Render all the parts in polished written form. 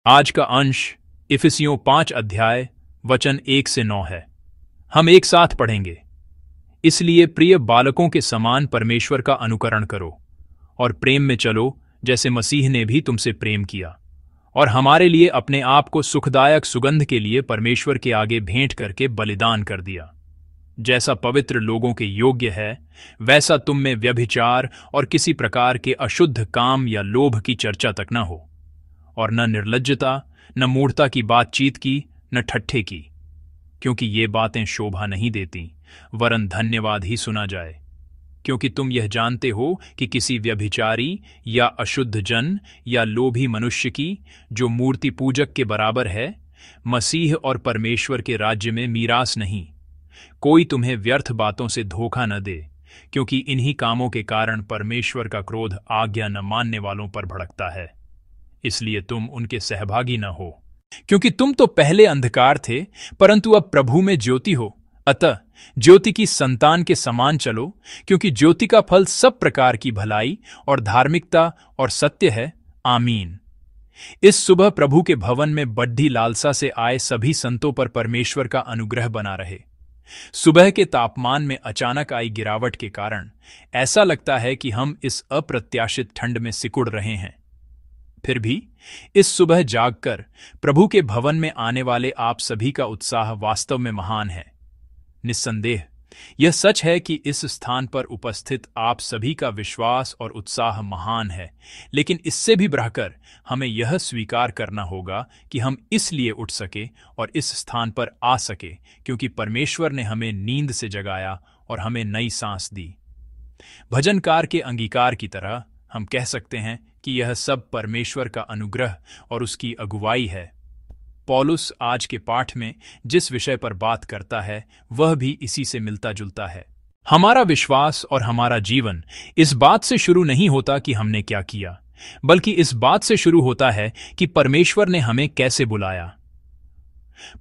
आज का अंश इफिसियों 5 अध्याय वचन 1 से 9 है। हम एक साथ पढ़ेंगे। इसलिए प्रिय बालकों के समान परमेश्वर का अनुकरण करो और प्रेम में चलो, जैसे मसीह ने भी तुमसे प्रेम किया और हमारे लिए अपने आप को सुखदायक सुगंध के लिए परमेश्वर के आगे भेंट करके बलिदान कर दिया। जैसा पवित्र लोगों के योग्य है, वैसा तुम में व्यभिचार और किसी प्रकार के अशुद्ध काम या लोभ की चर्चा तक न हो, और न निर्लज्जता, न मूढ़ता की बातचीत की, न ठट्ठे की, क्योंकि ये बातें शोभा नहीं देती, वरन धन्यवाद ही सुना जाए। क्योंकि तुम यह जानते हो कि किसी व्यभिचारी या अशुद्ध जन या लोभी मनुष्य की, जो मूर्ति पूजक के बराबर है, मसीह और परमेश्वर के राज्य में मीरास नहीं। कोई तुम्हें व्यर्थ बातों से धोखा न दे, क्योंकि इन्हीं कामों के कारण परमेश्वर का क्रोध आज्ञा न मानने वालों पर भड़कता है। इसलिए तुम उनके सहभागी न हो, क्योंकि तुम तो पहले अंधकार थे, परंतु अब प्रभु में ज्योति हो। अतः ज्योति की संतान के समान चलो, क्योंकि ज्योति का फल सब प्रकार की भलाई और धार्मिकता और सत्य है। आमीन। इस सुबह प्रभु के भवन में बड्ढी लालसा से आए सभी संतों पर परमेश्वर का अनुग्रह बना रहे। सुबह के तापमान में अचानक आई गिरावट के कारण ऐसा लगता है कि हम इस अप्रत्याशित ठंड में सिकुड़ रहे हैं। फिर भी इस सुबह जागकर प्रभु के भवन में आने वाले आप सभी का उत्साह वास्तव में महान है। निस्संदेह यह सच है कि इस स्थान पर उपस्थित आप सभी का विश्वास और उत्साह महान है, लेकिन इससे भी बढ़कर हमें यह स्वीकार करना होगा कि हम इसलिए उठ सके और इस स्थान पर आ सके क्योंकि परमेश्वर ने हमें नींद से जगाया और हमें नई सांस दी। भजनकार के अंगीकार की तरह हम कह सकते हैं कि यह सब परमेश्वर का अनुग्रह और उसकी अगुवाई है। पौलुस आज के पाठ में जिस विषय पर बात करता है वह भी इसी से मिलता जुलता है। हमारा विश्वास और हमारा जीवन इस बात से शुरू नहीं होता कि हमने क्या किया, बल्कि इस बात से शुरू होता है कि परमेश्वर ने हमें कैसे बुलाया।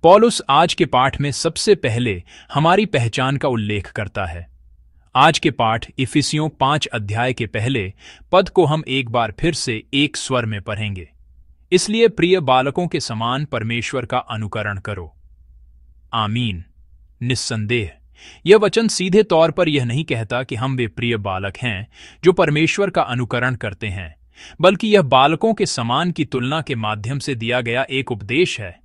पौलुस आज के पाठ में सबसे पहले हमारी पहचान का उल्लेख करता है। आज के पाठ इफिसियों 5 अध्याय के पहले पद को हम एक बार फिर से एक स्वर में पढ़ेंगे। इसलिए प्रिय बालकों के समान परमेश्वर का अनुकरण करो। आमीन। निस्संदेह यह वचन सीधे तौर पर यह नहीं कहता कि हम वे प्रिय बालक हैं जो परमेश्वर का अनुकरण करते हैं, बल्कि यह बालकों के समान की तुलना के माध्यम से दिया गया एक उपदेश है।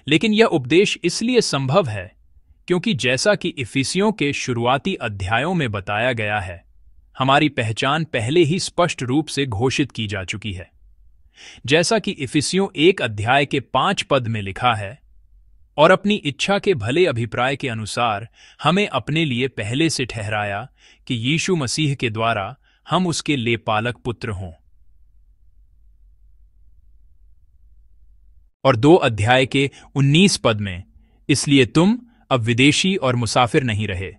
लेकिन यह उपदेश इसलिए संभव है क्योंकि जैसा कि इफिसियों के शुरुआती अध्यायों में बताया गया है, हमारी पहचान पहले ही स्पष्ट रूप से घोषित की जा चुकी है। जैसा कि इफिसियों 1 अध्याय के 5 पद में लिखा है, और अपनी इच्छा के भले अभिप्राय के अनुसार हमें अपने लिए पहले से ठहराया कि यीशु मसीह के द्वारा हम उसके लेपालक पुत्र हों। और 2 अध्याय के 19 पद में, इसलिए तुम अब विदेशी और मुसाफिर नहीं रहे,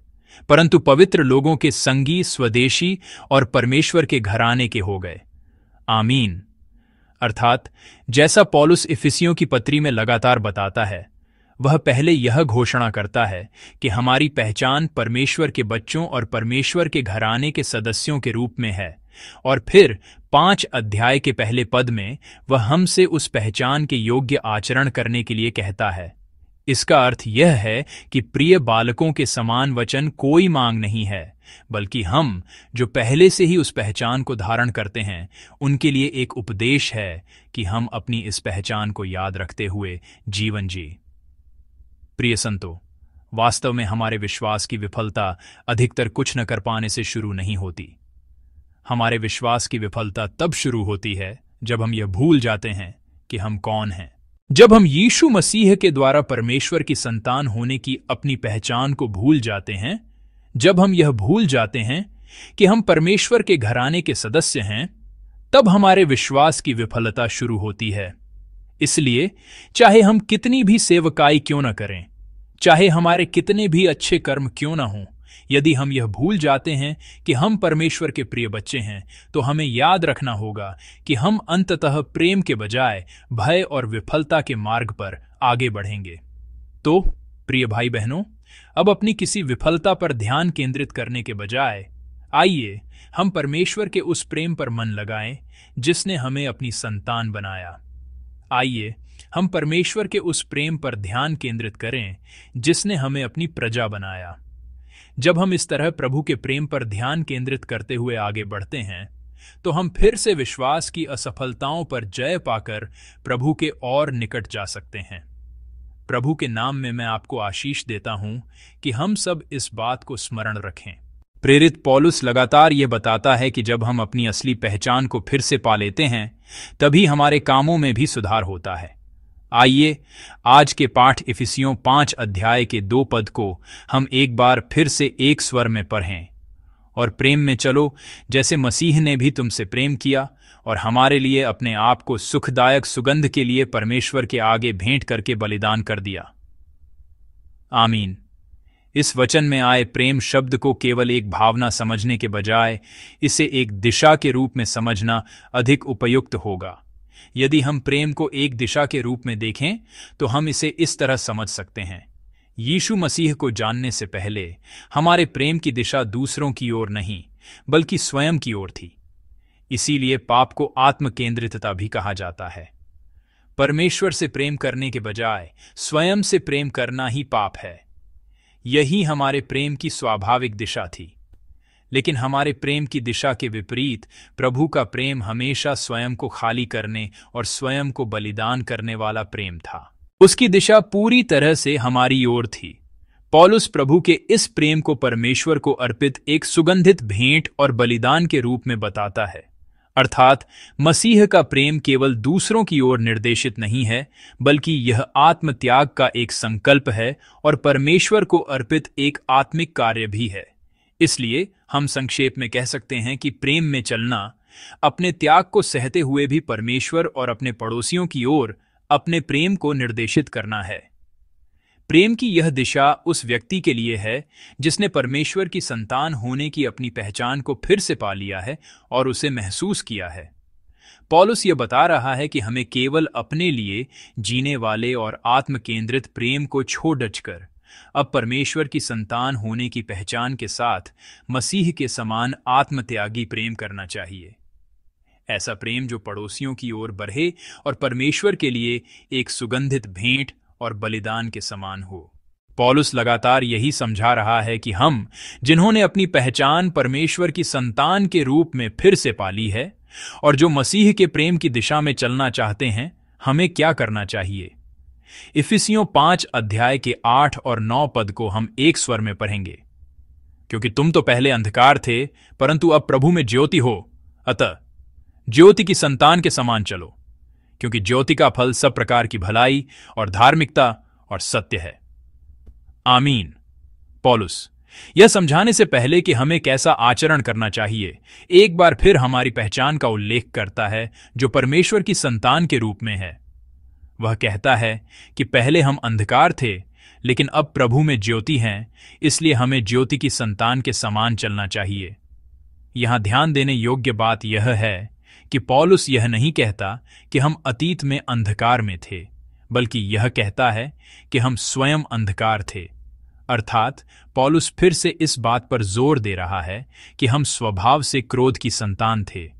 परंतु पवित्र लोगों के संगी, स्वदेशी और परमेश्वर के घराने के हो गए। आमीन। अर्थात जैसा पौलुस इफिसियों की पत्री में लगातार बताता है, वह पहले यह घोषणा करता है कि हमारी पहचान परमेश्वर के बच्चों और परमेश्वर के घराने के सदस्यों के रूप में है, और फिर 5 अध्याय के पहले पद में वह हमसे उस पहचान के योग्य आचरण करने के लिए कहता है। इसका अर्थ यह है कि प्रिय बालकों के समान वचन कोई मांग नहीं है, बल्कि हम जो पहले से ही उस पहचान को धारण करते हैं उनके लिए एक उपदेश है कि हम अपनी इस पहचान को याद रखते हुए जीवन जी। प्रिय संतो, वास्तव में हमारे विश्वास की विफलता अधिकतर कुछ न कर पाने से शुरू नहीं होती। हमारे विश्वास की विफलता तब शुरू होती है जब हम यह भूल जाते हैं कि हम कौन हैं। जब हम यीशु मसीह के द्वारा परमेश्वर की संतान होने की अपनी पहचान को भूल जाते हैं, जब हम यह भूल जाते हैं कि हम परमेश्वर के घराने के सदस्य हैं, तब हमारे विश्वास की विफलता शुरू होती है। इसलिए चाहे हम कितनी भी सेवकाई क्यों न करें, चाहे हमारे कितने भी अच्छे कर्म क्यों न हों, यदि हम यह भूल जाते हैं कि हम परमेश्वर के प्रिय बच्चे हैं, तो हमें याद रखना होगा कि हम अंततः प्रेम के बजाय भय और विफलता के मार्ग पर आगे बढ़ेंगे। तो प्रिय भाई बहनों, अब अपनी किसी विफलता पर ध्यान केंद्रित करने के बजाय आइए हम परमेश्वर के उस प्रेम पर मन लगाएं जिसने हमें अपनी संतान बनाया। आइए हम परमेश्वर के उस प्रेम पर ध्यान केंद्रित करें जिसने हमें अपनी प्रजा बनाया। जब हम इस तरह प्रभु के प्रेम पर ध्यान केंद्रित करते हुए आगे बढ़ते हैं तो हम फिर से विश्वास की असफलताओं पर जय पाकर प्रभु के और निकट जा सकते हैं। प्रभु के नाम में मैं आपको आशीष देता हूं कि हम सब इस बात को स्मरण रखें। प्रेरित पौलुस लगातार ये बताता है कि जब हम अपनी असली पहचान को फिर से पा लेते हैं तभी हमारे कामों में भी सुधार होता है। आइए आज के पाठ इफिसियों 5 अध्याय के 2 पद को हम एक बार फिर से एक स्वर में पढ़ें। और प्रेम में चलो जैसे मसीह ने भी तुमसे प्रेम किया और हमारे लिए अपने आप को सुखदायक सुगंध के लिए परमेश्वर के आगे भेंट करके बलिदान कर दिया। आमीन। इस वचन में आए प्रेम शब्द को केवल एक भावना समझने के बजाय इसे एक दिशा के रूप में समझना अधिक उपयुक्त होगा। यदि हम प्रेम को एक दिशा के रूप में देखें तो हम इसे इस तरह समझ सकते हैं। यीशु मसीह को जानने से पहले हमारे प्रेम की दिशा दूसरों की ओर नहीं बल्कि स्वयं की ओर थी। इसीलिए पाप को आत्म केंद्रितता भी कहा जाता है। परमेश्वर से प्रेम करने के बजाय स्वयं से प्रेम करना ही पाप है। यही हमारे प्रेम की स्वाभाविक दिशा थी। लेकिन हमारे प्रेम की दिशा के विपरीत प्रभु का प्रेम हमेशा स्वयं को खाली करने और स्वयं को बलिदान करने वाला प्रेम था। उसकी दिशा पूरी तरह से हमारी ओर थी। पौलुस प्रभु के इस प्रेम को परमेश्वर को अर्पित एक सुगंधित भेंट और बलिदान के रूप में बताता है। अर्थात मसीह का प्रेम केवल दूसरों की ओर निर्देशित नहीं है बल्कि यह आत्मत्याग का एक संकल्प है और परमेश्वर को अर्पित एक आत्मिक कार्य भी है। इसलिए हम संक्षेप में कह सकते हैं कि प्रेम में चलना अपने त्याग को सहते हुए भी परमेश्वर और अपने पड़ोसियों की ओर अपने प्रेम को निर्देशित करना है। प्रेम की यह दिशा उस व्यक्ति के लिए है जिसने परमेश्वर की संतान होने की अपनी पहचान को फिर से पा लिया है और उसे महसूस किया है। पौलुस यह बता रहा है कि हमें केवल अपने लिए जीने वाले और आत्म केंद्रित प्रेम को छोड़ डचकर अब परमेश्वर की संतान होने की पहचान के साथ मसीह के समान आत्मत्यागी प्रेम करना चाहिए। ऐसा प्रेम जो पड़ोसियों की ओर बढ़े और परमेश्वर के लिए एक सुगंधित भेंट और बलिदान के समान हो। पौलुस लगातार यही समझा रहा है कि हम जिन्होंने अपनी पहचान परमेश्वर की संतान के रूप में फिर से पाली है और जो मसीह के प्रेम की दिशा में चलना चाहते हैं, हमें क्या करना चाहिए। इफिसियों 5 अध्याय के 8 और 9 पद को हम एक स्वर में पढ़ेंगे। क्योंकि तुम तो पहले अंधकार थे परंतु अब प्रभु में ज्योति हो, अतः ज्योति की संतान के समान चलो, क्योंकि ज्योति का फल सब प्रकार की भलाई और धार्मिकता और सत्य है। आमीन। पौलुस यह समझाने से पहले कि हमें कैसा आचरण करना चाहिए, एक बार फिर हमारी पहचान का उल्लेख करता है जो परमेश्वर की संतान के रूप में है। वह कहता है कि पहले हम अंधकार थे लेकिन अब प्रभु में ज्योति हैं, इसलिए हमें ज्योति की संतान के समान चलना चाहिए। यहां ध्यान देने योग्य बात यह है कि पौलुस यह नहीं कहता कि हम अतीत में अंधकार में थे, बल्कि यह कहता है कि हम स्वयं अंधकार थे। अर्थात पौलुस फिर से इस बात पर जोर दे रहा है कि हम स्वभाव से क्रोध की संतान थे,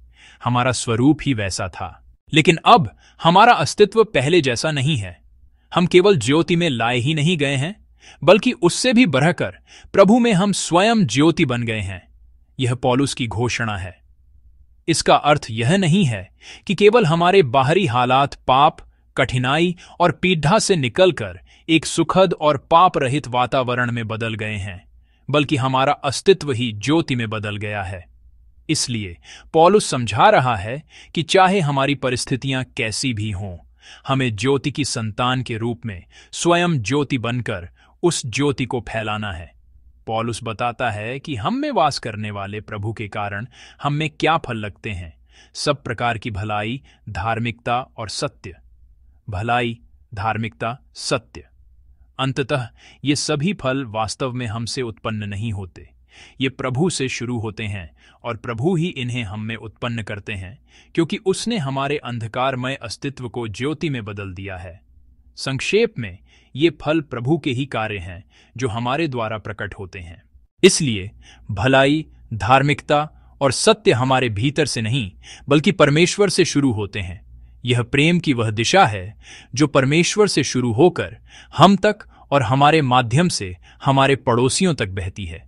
हमारा स्वरूप ही वैसा था। लेकिन अब हमारा अस्तित्व पहले जैसा नहीं है। हम केवल ज्योति में लाए ही नहीं गए हैं, बल्कि उससे भी बढ़कर प्रभु में हम स्वयं ज्योति बन गए हैं। यह पौलुस की घोषणा है। इसका अर्थ यह नहीं है कि केवल हमारे बाहरी हालात पाप, कठिनाई और पीड़ा से निकलकर एक सुखद और पाप रहित वातावरण में बदल गए हैं, बल्कि हमारा अस्तित्व ही ज्योति में बदल गया है। इसलिए पौलुस समझा रहा है कि चाहे हमारी परिस्थितियां कैसी भी हों, हमें ज्योति की संतान के रूप में स्वयं ज्योति बनकर उस ज्योति को फैलाना है। पौलुस बताता है कि हम में वास करने वाले प्रभु के कारण हम में क्या फल लगते हैं, सब प्रकार की भलाई, धार्मिकता और सत्य। भलाई, धार्मिकता, सत्य। अंततः ये सभी फल वास्तव में हमसे उत्पन्न नहीं होते, ये प्रभु से शुरू होते हैं और प्रभु ही इन्हें हम में उत्पन्न करते हैं, क्योंकि उसने हमारे अंधकारमय अस्तित्व को ज्योति में बदल दिया है। संक्षेप में ये फल प्रभु के ही कार्य हैं जो हमारे द्वारा प्रकट होते हैं। इसलिए भलाई, धार्मिकता और सत्य हमारे भीतर से नहीं बल्कि परमेश्वर से शुरू होते हैं। यह प्रेम की वह दिशा है जो परमेश्वर से शुरू होकर हम तक और हमारे माध्यम से हमारे पड़ोसियों तक बहती है।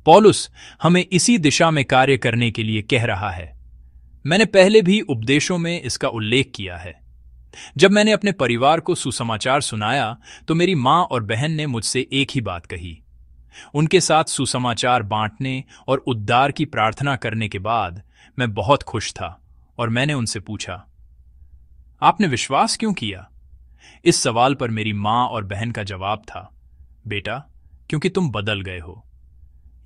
पौलुस हमें इसी दिशा में कार्य करने के लिए कह रहा है। मैंने पहले भी उपदेशों में इसका उल्लेख किया है। जब मैंने अपने परिवार को सुसमाचार सुनाया तो मेरी मां और बहन ने मुझसे एक ही बात कही। उनके साथ सुसमाचार बांटने और उद्धार की प्रार्थना करने के बाद मैं बहुत खुश था और मैंने उनसे पूछा, आपने विश्वास क्यों किया? इस सवाल पर मेरी मां और बहन का जवाब था, बेटा, क्योंकि तुम बदल गए हो।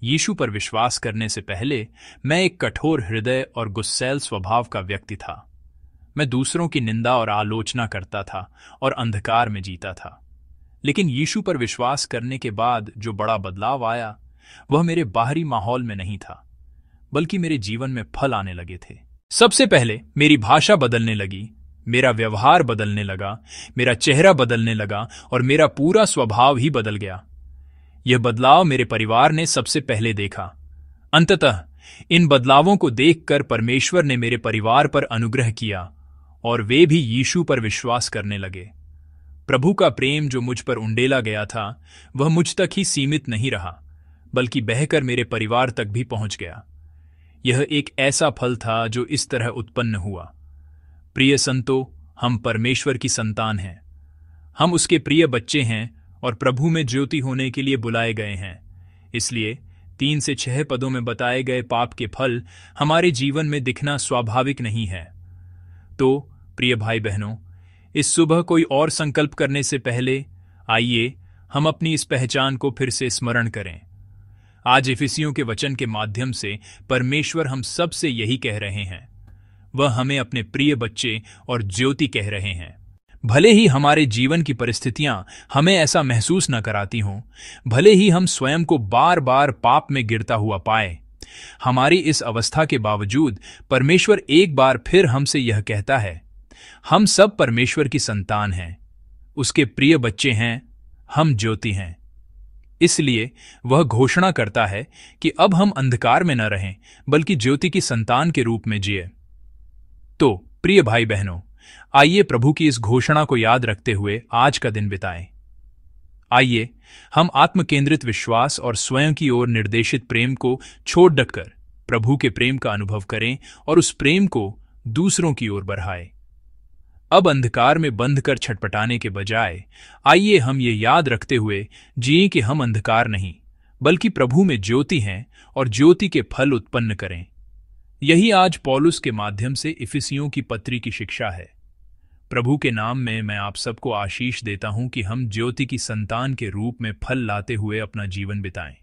यीशु पर विश्वास करने से पहले मैं एक कठोर हृदय और गुस्सैल स्वभाव का व्यक्ति था। मैं दूसरों की निंदा और आलोचना करता था और अंधकार में जीता था। लेकिन यीशु पर विश्वास करने के बाद जो बड़ा बदलाव आया वह मेरे बाहरी माहौल में नहीं था, बल्कि मेरे जीवन में फल आने लगे थे। सबसे पहले मेरी भाषा बदलने लगी, मेरा व्यवहार बदलने लगा, मेरा चेहरा बदलने लगा और मेरा पूरा स्वभाव ही बदल गया। यह बदलाव मेरे परिवार ने सबसे पहले देखा। अंततः इन बदलावों को देखकर परमेश्वर ने मेरे परिवार पर अनुग्रह किया और वे भी यीशु पर विश्वास करने लगे। प्रभु का प्रेम जो मुझ पर उंडेला गया था वह मुझ तक ही सीमित नहीं रहा, बल्कि बहकर मेरे परिवार तक भी पहुंच गया। यह एक ऐसा फल था जो इस तरह उत्पन्न हुआ। प्रिय संतो, हम परमेश्वर की संतान हैं। हम उसके प्रिय बच्चे हैं और प्रभु में ज्योति होने के लिए बुलाए गए हैं। इसलिए 3 से 6 पदों में बताए गए पाप के फल हमारे जीवन में दिखना स्वाभाविक नहीं है। तो प्रिय भाई बहनों, इस सुबह कोई और संकल्प करने से पहले आइए हम अपनी इस पहचान को फिर से स्मरण करें। आज इफिसियों के वचन के माध्यम से परमेश्वर हम सब से यही कह रहे हैं। वह हमें अपने प्रिय बच्चे और ज्योति कह रहे हैं। भले ही हमारे जीवन की परिस्थितियां हमें ऐसा महसूस न कराती हों, भले ही हम स्वयं को बार बार पाप में गिरता हुआ पाए, हमारी इस अवस्था के बावजूद परमेश्वर एक बार फिर हमसे यह कहता है, हम सब परमेश्वर की संतान हैं, उसके प्रिय बच्चे हैं, हम ज्योति हैं। इसलिए वह घोषणा करता है कि अब हम अंधकार में न रहें, बल्कि ज्योति की संतान के रूप में जिए। तो प्रिय भाई बहनों, आइए प्रभु की इस घोषणा को याद रखते हुए आज का दिन बिताएं। आइए हम आत्मकेंद्रित विश्वास और स्वयं की ओर निर्देशित प्रेम को छोड़ डटकर प्रभु के प्रेम का अनुभव करें और उस प्रेम को दूसरों की ओर बढ़ाएं। अब अंधकार में बंध कर छटपटाने के बजाय आइए हम ये याद रखते हुए जिए कि हम अंधकार नहीं, बल्कि प्रभु में ज्योति हैं और ज्योति के फल उत्पन्न करें। यही आज पौलुस के माध्यम से इफिसियों की पत्री की शिक्षा है। प्रभु के नाम में मैं आप सबको आशीष देता हूं कि हम ज्योति की संतान के रूप में फल लाते हुए अपना जीवन बिताएं।